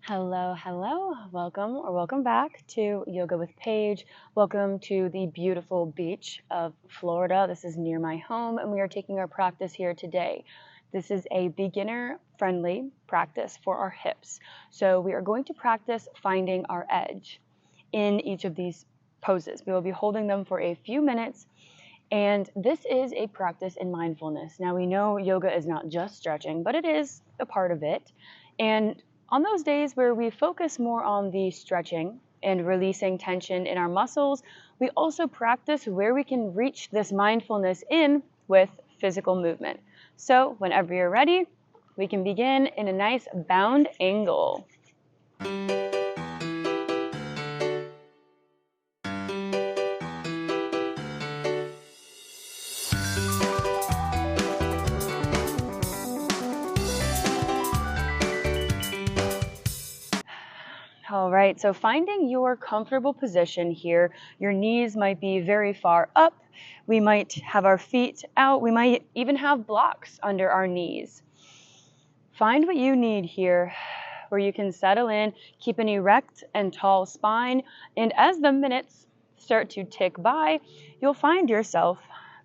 Hello, hello. Welcome or welcome back to Yoga with Paige. Welcome to the beautiful beach of Florida. This is near my home, and we are taking our practice here today. This is a beginner-friendly practice for our hips. So we are going to practice finding our edge in each of these poses. We will be holding them for a few minutes, and this is a practice in mindfulness. Now we know yoga is not just stretching, but it is a part of it. And on those days where we focus more on the stretching and releasing tension in our muscles, we also practice where we can reach this mindfulness in with physical movement. So whenever you're ready, we can begin in a nice bound angle. All right, so finding your comfortable position here, your knees might be very far up. We might have our feet out. We might even have blocks under our knees. Find what you need here, where you can settle in, keep an erect and tall spine, and as the minutes start to tick by, you'll find yourself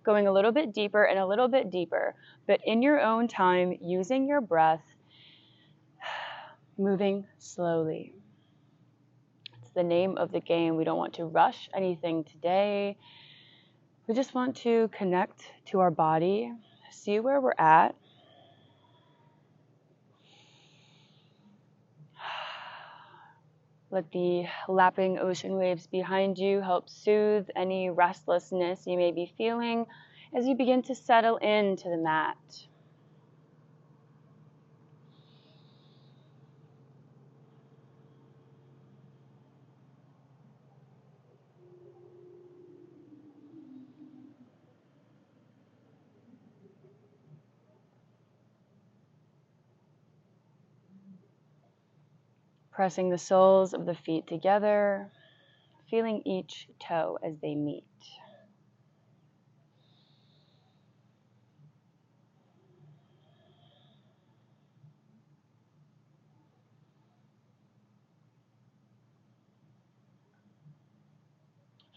going a little bit deeper and a little bit deeper, but in your own time, using your breath, moving slowly. The name of the game. We don't want to rush anything today. We just want to connect to our body, see where we're at. Let the lapping ocean waves behind you help soothe any restlessness you may be feeling as you begin to settle into the mat. Pressing the soles of the feet together, feeling each toe as they meet.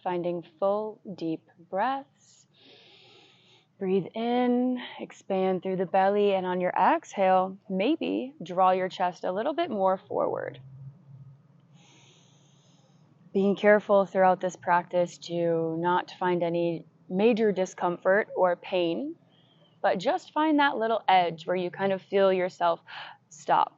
Finding full, deep breaths. Breathe in, expand through the belly, and on your exhale, maybe draw your chest a little bit more forward. Being careful throughout this practice to not find any major discomfort or pain, but just find that little edge where you kind of feel yourself stop.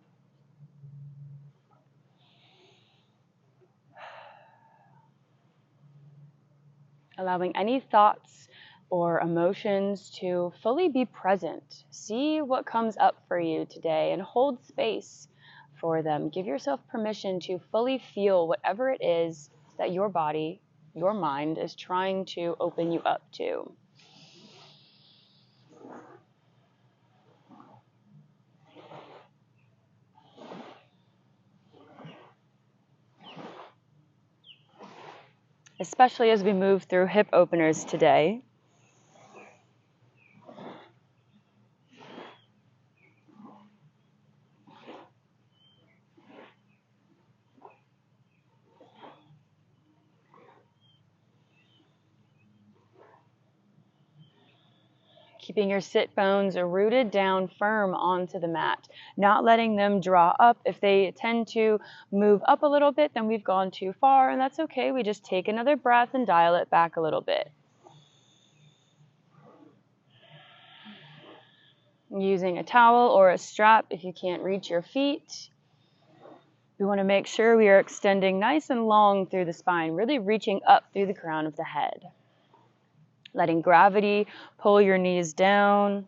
Allowing any thoughts or emotions to fully be present. See what comes up for you today and hold space for them. Give yourself permission to fully feel whatever it is that your body, your mind is trying to open you up to. Especially as we move through hip openers today. Keeping your sit bones rooted down firm onto the mat, not letting them draw up. If they tend to move up a little bit, then we've gone too far, and that's okay. We just take another breath and dial it back a little bit. Using a towel or a strap if you can't reach your feet. We want to make sure we are extending nice and long through the spine, really reaching up through the crown of the head. Letting gravity pull your knees down.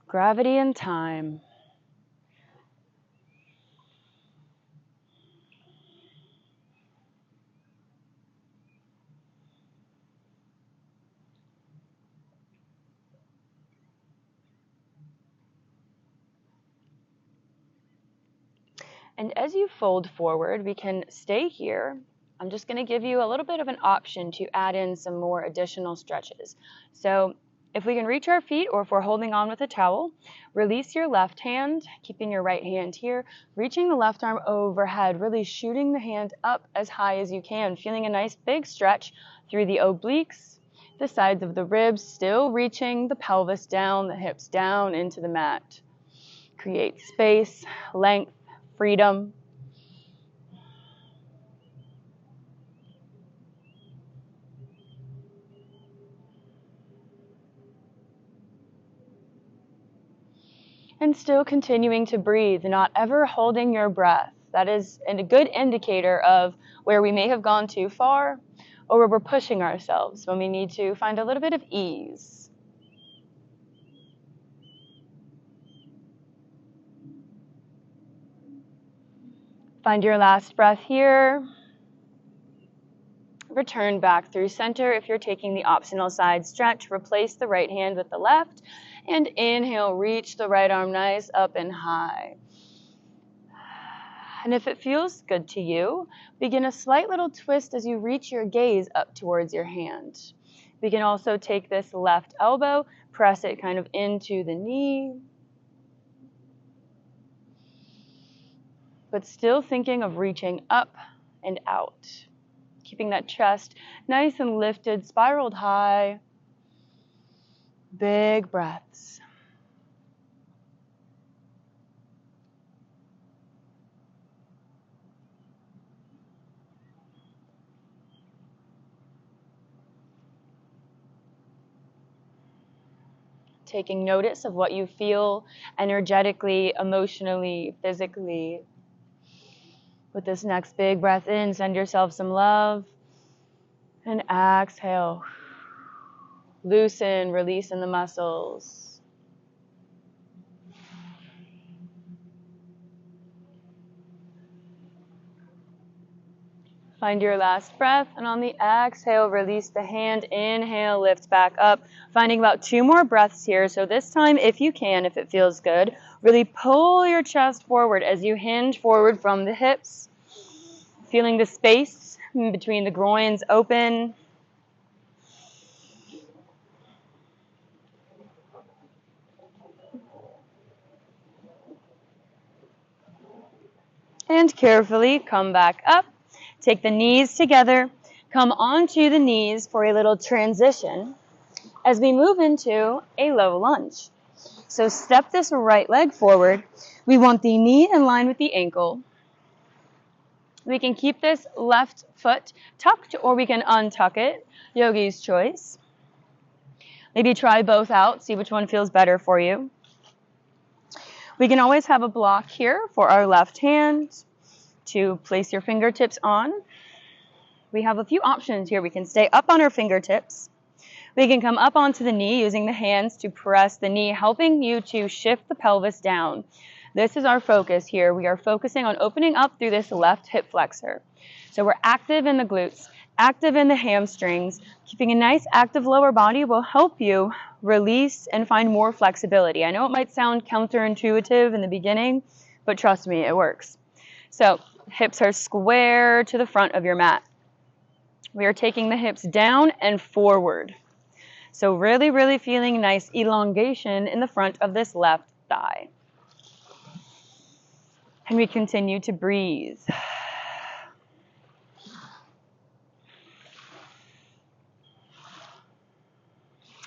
Gravity and time. And as you fold forward, we can stay here. I'm just going to give you a little bit of an option to add in some more additional stretches. So If we can reach our feet, or if we're holding on with a towel, release your left hand, keeping your right hand here, reaching the left arm overhead, really shooting the hand up as high as you can, feeling a nice big stretch through the obliques, the sides of the ribs, still reaching the pelvis down, the hips down into the mat. Create space, length, freedom. And still continuing to breathe, not ever holding your breath. That is a good indicator of where we may have gone too far or where we're pushing ourselves, when we need to find a little bit of ease. Find your last breath here. Return back through center. If you're taking the optional side stretch, replace the right hand with the left. And inhale, reach the right arm nice up and high. And if it feels good to you, begin a slight little twist as you reach your gaze up towards your hand. We can also take this left elbow, press it kind of into the knee. But still thinking of reaching up and out. Keeping that chest nice and lifted, spiraled high. Big breaths. Taking notice of what you feel energetically, emotionally, physically. With this next big breath in, send yourself some love. And exhale. Loosen, release in the muscles. Find your last breath, and on the exhale, release the hand. Inhale, lift back up. Finding about 2 more breaths here. So this time, if you can, if it feels good, really pull your chest forward as you hinge forward from the hips. Feeling the space between the groins open. And carefully come back up. Take the knees together. Come onto the knees for a little transition as we move into a low lunge. So step this right leg forward. We want the knee in line with the ankle. We can keep this left foot tucked, or we can untuck it. Yogi's choice. Maybe try both out. See which one feels better for you. We can always have a block here for our left hand to place your fingertips on. We have a few options here. We can stay up on our fingertips. We can come up onto the knee using the hands to press the knee, helping you to shift the pelvis down. This is our focus here. We are focusing on opening up through this left hip flexor. So we're active in the glutes, active in the hamstrings. Keeping a nice active lower body will help you release and find more flexibility. I know it might sound counterintuitive in the beginning, but trust me, it works. So hips are square to the front of your mat. We are taking the hips down and forward. So really, really feeling nice elongation in the front of this left thigh. And we continue to breathe.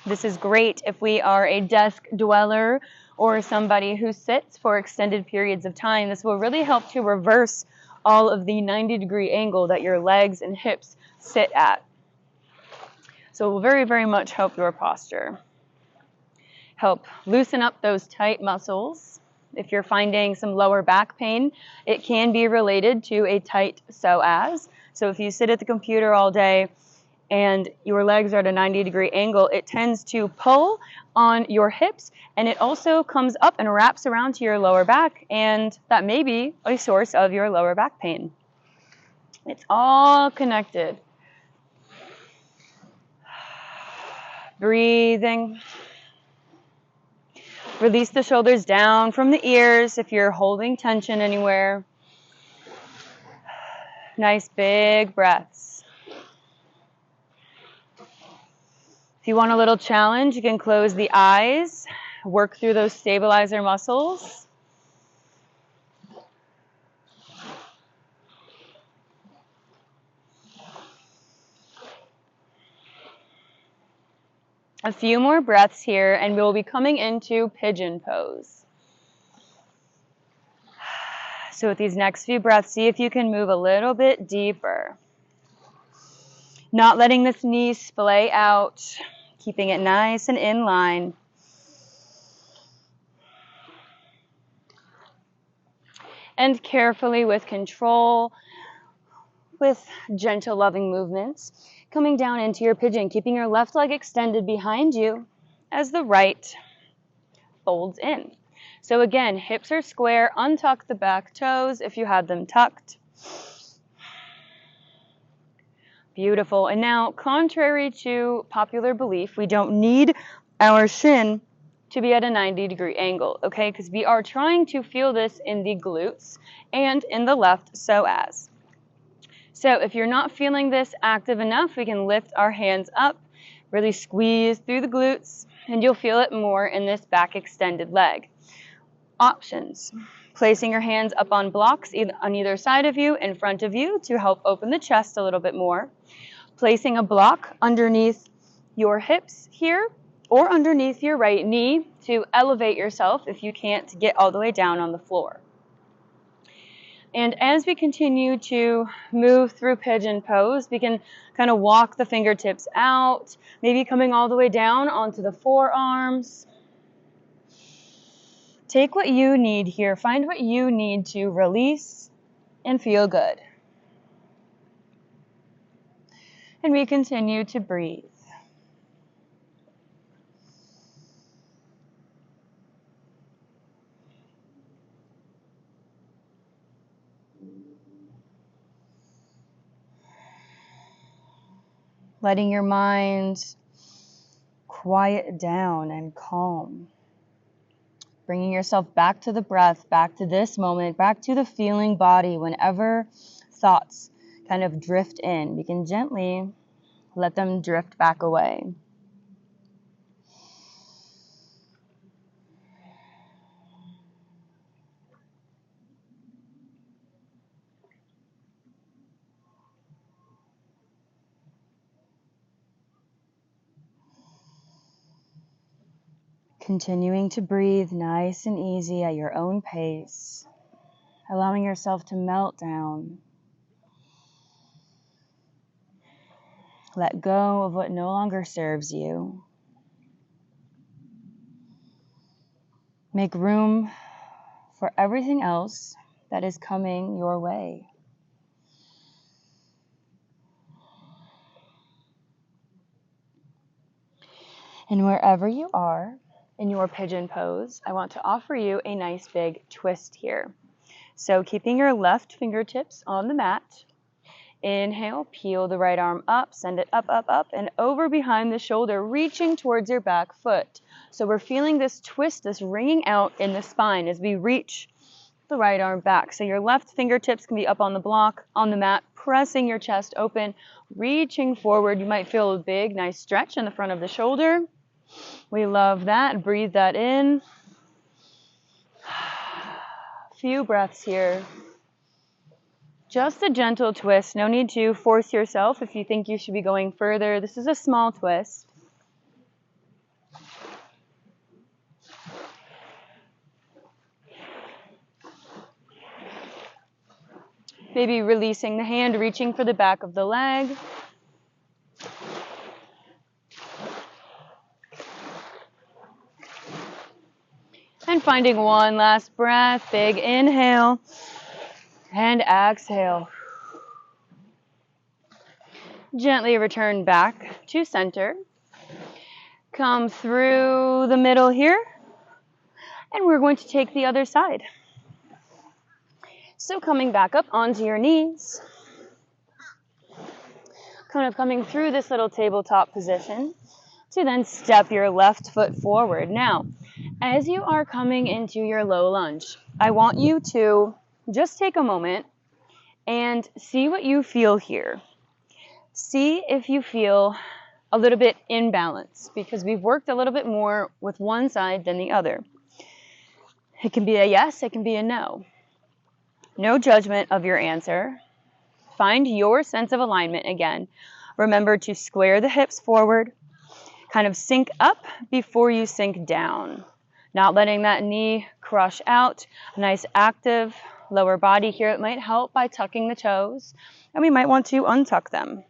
This is great if we are a desk dweller or somebody who sits for extended periods of time. This will really help to reverse all of the 90-degree angle that your legs and hips sit at. So it will very, very much help your posture. Help loosen up those tight muscles. If you're finding some lower back pain, it can be related to a tight psoas. So if you sit at the computer all day and your legs are at a 90-degree angle, it tends to pull on your hips, and it also comes up and wraps around to your lower back, and that may be a source of your lower back pain. It's all connected. Breathing. Release the shoulders down from the ears if you're holding tension anywhere. Nice big breaths. If you want a little challenge, you can close the eyes, work through those stabilizer muscles. A few more breaths here, and we'll be coming into Pigeon Pose. So with these next few breaths, see if you can move a little bit deeper. Not letting this knee splay out, keeping it nice and in line. And carefully, with control, with gentle, loving movements, coming down into your pigeon, keeping your left leg extended behind you as the right folds in. So again, hips are square, untuck the back toes if you had them tucked. Beautiful. And now, contrary to popular belief, we don't need our shin to be at a 90-degree angle, okay? Because we are trying to feel this in the glutes and in the left psoas. So if you're not feeling this active enough, we can lift our hands up, really squeeze through the glutes, and you'll feel it more in this back extended leg. Options: placing your hands up on blocks on either side of you, in front of you, to help open the chest a little bit more. Placing a block underneath your hips here, or underneath your right knee to elevate yourself if you can't get all the way down on the floor. And as we continue to move through Pigeon Pose, we can kind of walk the fingertips out, maybe coming all the way down onto the forearms. Take what you need here. Find what you need to release and feel good. And we continue to breathe. Letting your mind quiet down and calm. Bringing yourself back to the breath, back to this moment, back to the feeling body. Whenever thoughts kind of drift in, we can gently let them drift back away. Continuing to breathe nice and easy at your own pace, allowing yourself to melt down. Let go of what no longer serves you. Make room for everything else that is coming your way. And wherever you are in your pigeon pose, I want to offer you a nice big twist here. So keeping your left fingertips on the mat, inhale, peel the right arm up, send it up, up, up, and over behind the shoulder, reaching towards your back foot. So we're feeling this twist, this ringing out in the spine as we reach the right arm back. So your left fingertips can be up on the block, on the mat, pressing your chest open, reaching forward. You might feel a big, nice stretch in the front of the shoulder. We love that. Breathe that in. Few breaths here. Just a gentle twist. No need to force yourself if you think you should be going further. This is a small twist. Maybe releasing the hand, reaching for the back of the leg. And finding one last breath. Big inhale and exhale. Gently return back to center. Come through the middle here. And we're going to take the other side. So coming back up onto your knees. Kind of coming through this little tabletop position to then step your left foot forward. Now, as you are coming into your low lunge, I want you to just take a moment and see what you feel here. See if you feel a little bit imbalanced because we've worked a little bit more with one side than the other. It can be a yes, it can be a no. No judgment of your answer. Find your sense of alignment again. Remember to square the hips forward, kind of sink up before you sink down. Not letting that knee crush out. A nice active lower body here. It might help by tucking the toes, and we might want to untuck them.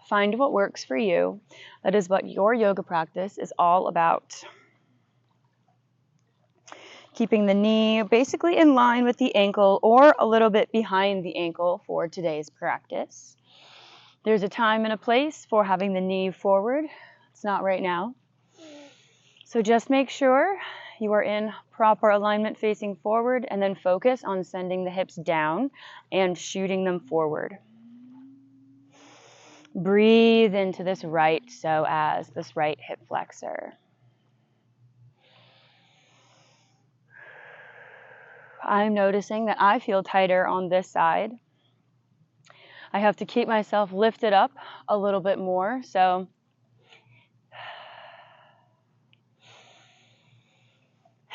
Find what works for you. That is what your yoga practice is all about. Keeping the knee basically in line with the ankle or a little bit behind the ankle for today's practice. There's a time and a place for having the knee forward. It's not right now. So just make sure you are in proper alignment facing forward, and then focus on sending the hips down and shooting them forward. Breathe into this right psoas, this right hip flexor. I'm noticing that I feel tighter on this side. I have to keep myself lifted up a little bit more, so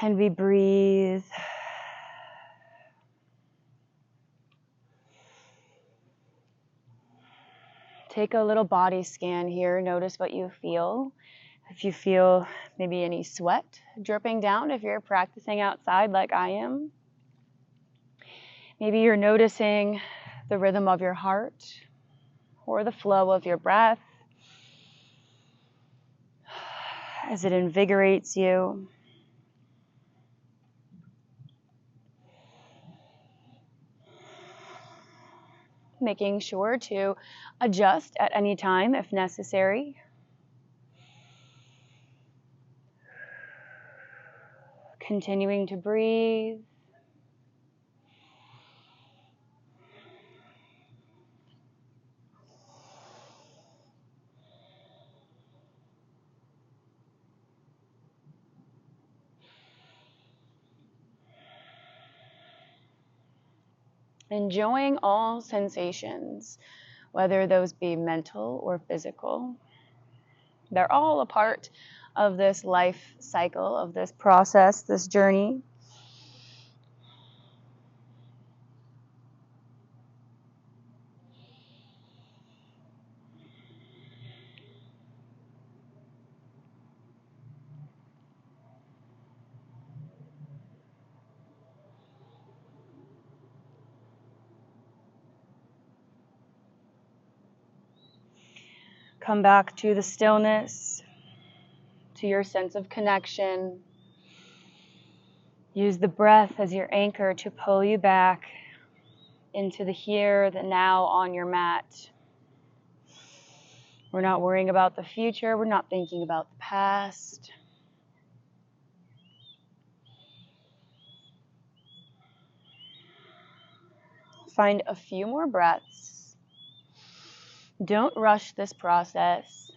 and we breathe. Take a little body scan here. Notice what you feel. If you feel maybe any sweat dripping down, if you're practicing outside like I am. Maybe you're noticing the rhythm of your heart or the flow of your breath as it invigorates you. Making sure to adjust at any time if necessary. Continuing to breathe. Enjoying all sensations, whether those be mental or physical. They're all a part of this life cycle, of this process, this journey. Come back to the stillness, to your sense of connection. Use the breath as your anchor to pull you back into the here, the now on your mat. We're not worrying about the future. We're not thinking about the past. Find a few more breaths. Don't rush this process,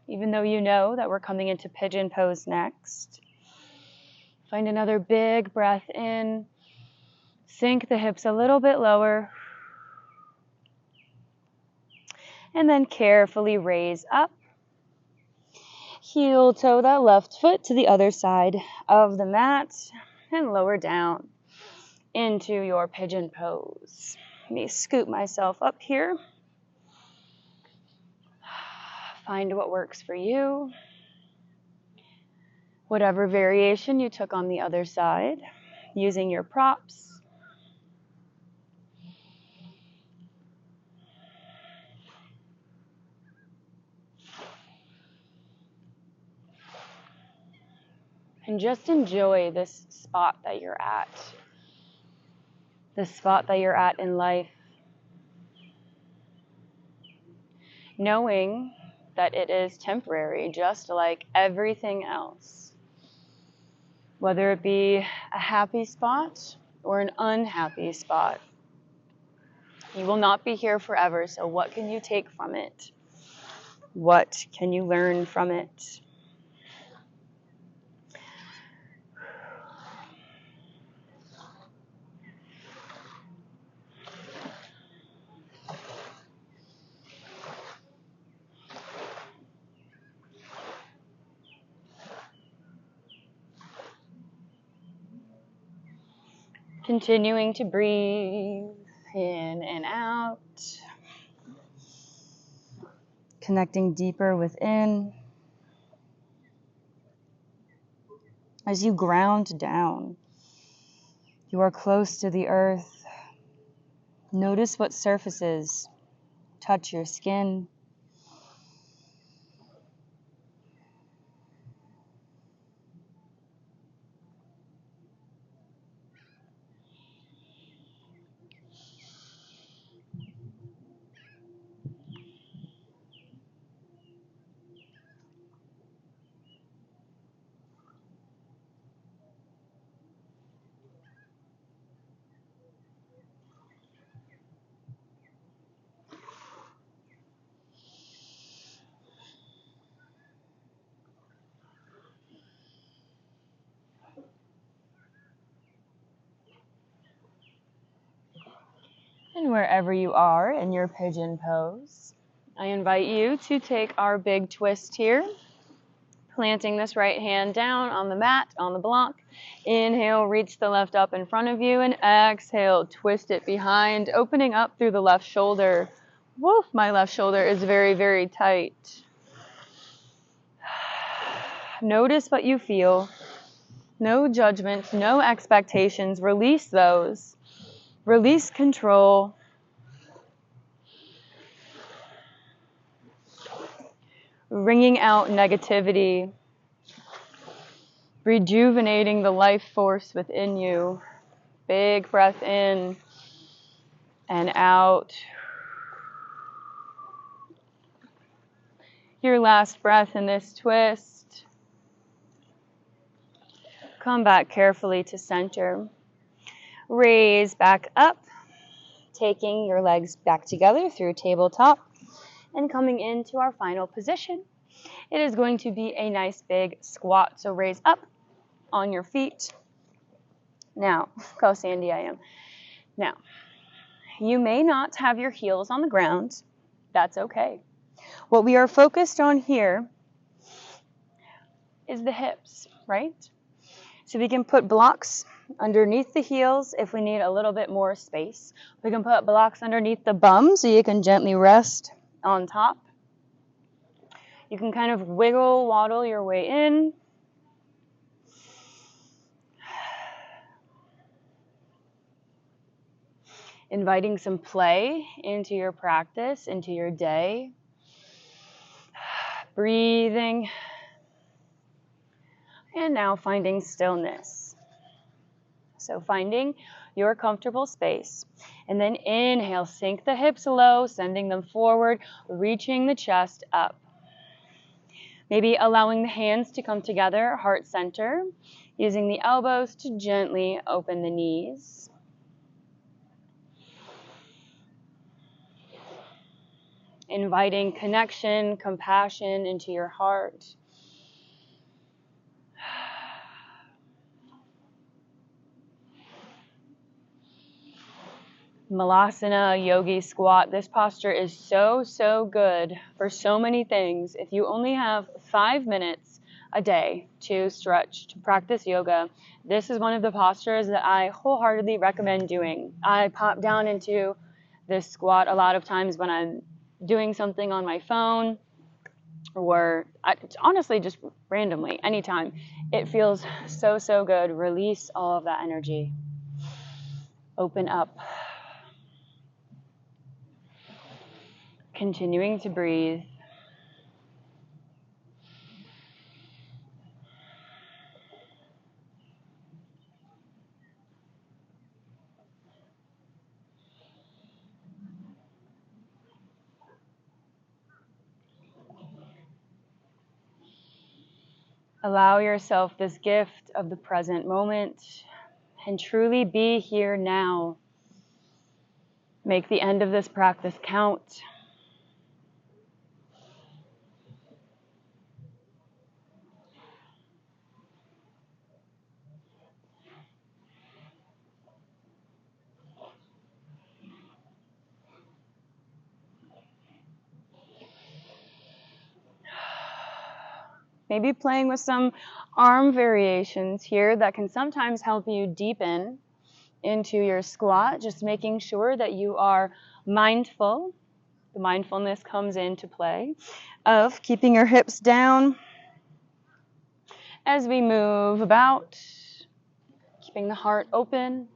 even though you know that we're coming into Pigeon Pose next. Find another big breath in. Sink the hips a little bit lower. And then carefully raise up. Heel toe that left foot to the other side of the mat and lower down into your Pigeon Pose. Let me scoop myself up here. Find what works for you. Whatever variation you took on the other side, using your props. And just enjoy this spot that you're at. This spot that you're at in life. Knowing that it is temporary, just like everything else. Whether it be a happy spot or an unhappy spot. You will not be here forever, so what can you take from it? What can you learn from it? Continuing to breathe in and out. Connecting deeper within. As you ground down, you are close to the earth. Notice what surfaces touch your skin. And wherever you are in your pigeon pose, I invite you to take our big twist here, planting this right hand down on the mat, on the block. Inhale, reach the left up in front of you, and exhale, twist it behind, opening up through the left shoulder. Woof, my left shoulder is very, very tight. Notice what you feel. No judgment, no expectations. Release those. Release control. Wringing out negativity. Rejuvenating the life force within you. Big breath in and out. Your last breath in this twist. Come back carefully to center. Raise back up, taking your legs back together through tabletop and coming into our final position. It is going to be a nice big squat. So raise up on your feet. Now, look how sandy I am. Now, you may not have your heels on the ground. That's okay. What we are focused on here is the hips, right? So we can put blocks underneath the heels if we need a little bit more space. We can put blocks underneath the bum so you can gently rest on top. You can kind of wiggle, waddle your way in. Inviting some play into your practice, into your day. Breathing. And now finding stillness. So finding your comfortable space. And then inhale, sink the hips low, sending them forward, reaching the chest up. Maybe allowing the hands to come together, heart center, using the elbows to gently open the knees. Inviting connection, compassion into your heart. Malasana, yogi squat. This posture is so good for so many things. If you only have 5 minutes a day to stretch, to practice yoga, this is one of the postures that I wholeheartedly recommend doing. I pop down into this squat a lot of times when I'm doing something on my phone, or honestly just randomly, anytime. It feels so good. Release all of that energy. Open up. Continuing to breathe. Allow yourself this gift of the present moment and truly be here now. Make the end of this practice count. Maybe playing with some arm variations here that can sometimes help you deepen into your squat, just making sure that you are mindful. The mindfulness comes into play of keeping your hips down as we move about, keeping the heart open.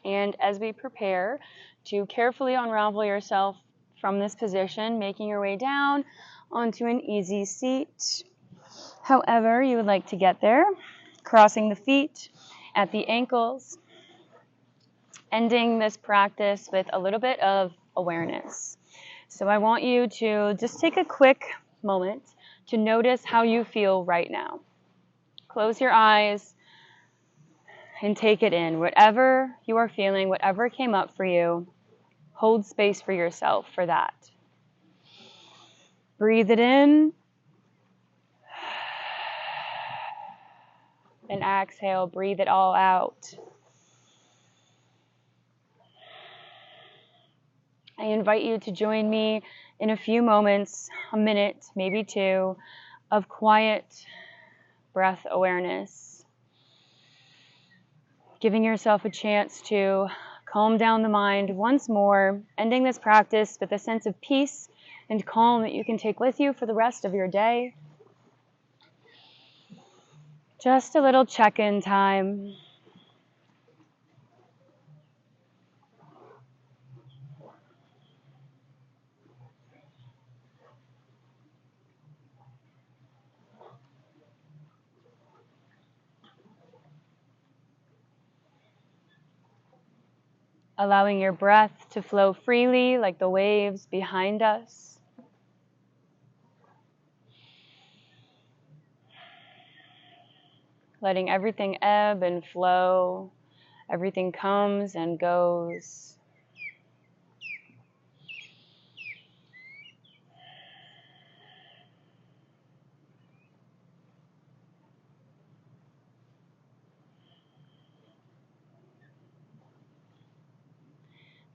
And as we prepare to carefully unravel yourself from this position, making your way down onto an easy seat, however you would like to get there, crossing the feet at the ankles, ending this practice with a little bit of awareness. So I want you to just take a quick moment to notice how you feel right now. Close your eyes and take it in. Whatever you are feeling, whatever came up for you, hold space for yourself for that. Breathe it in. And exhale, breathe it all out. I invite you to join me in a few moments, a minute, maybe two, of quiet breath awareness. Giving yourself a chance to calm down the mind once more, ending this practice with a sense of peace and calm that you can take with you for the rest of your day. Just a little check-in time. Allowing your breath to flow freely like the waves behind us. Letting everything ebb and flow. Everything comes and goes.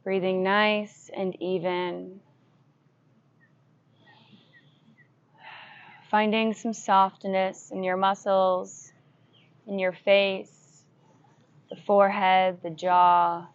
Breathing nice and even. Finding some softness in your muscles, in your face, the forehead, the jaw.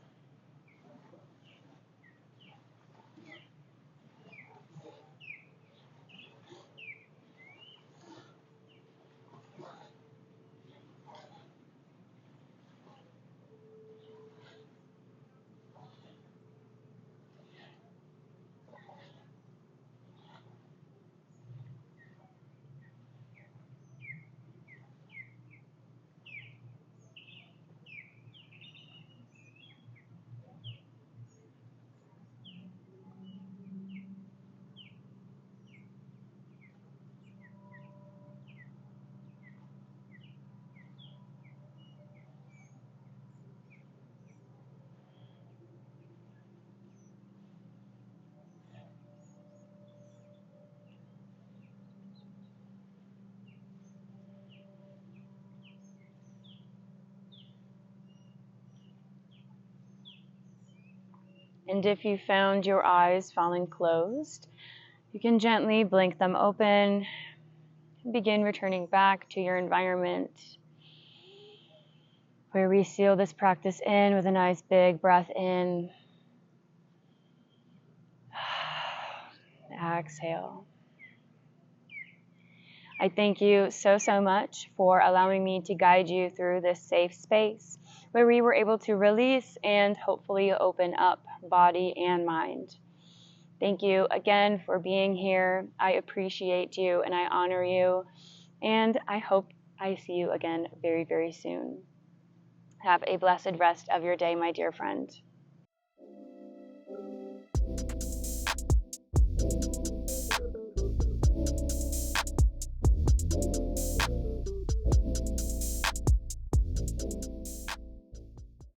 And if you found your eyes falling closed, you can gently blink them open and begin returning back to your environment, where we seal this practice in with a nice big breath in. Exhale. I thank you so much for allowing me to guide you through this safe space where we were able to release and hopefully open up body and mind. Thank you again for being here. I appreciate you and I honor you, and I hope I see you again very, very soon. Have a blessed rest of your day, my dear friend.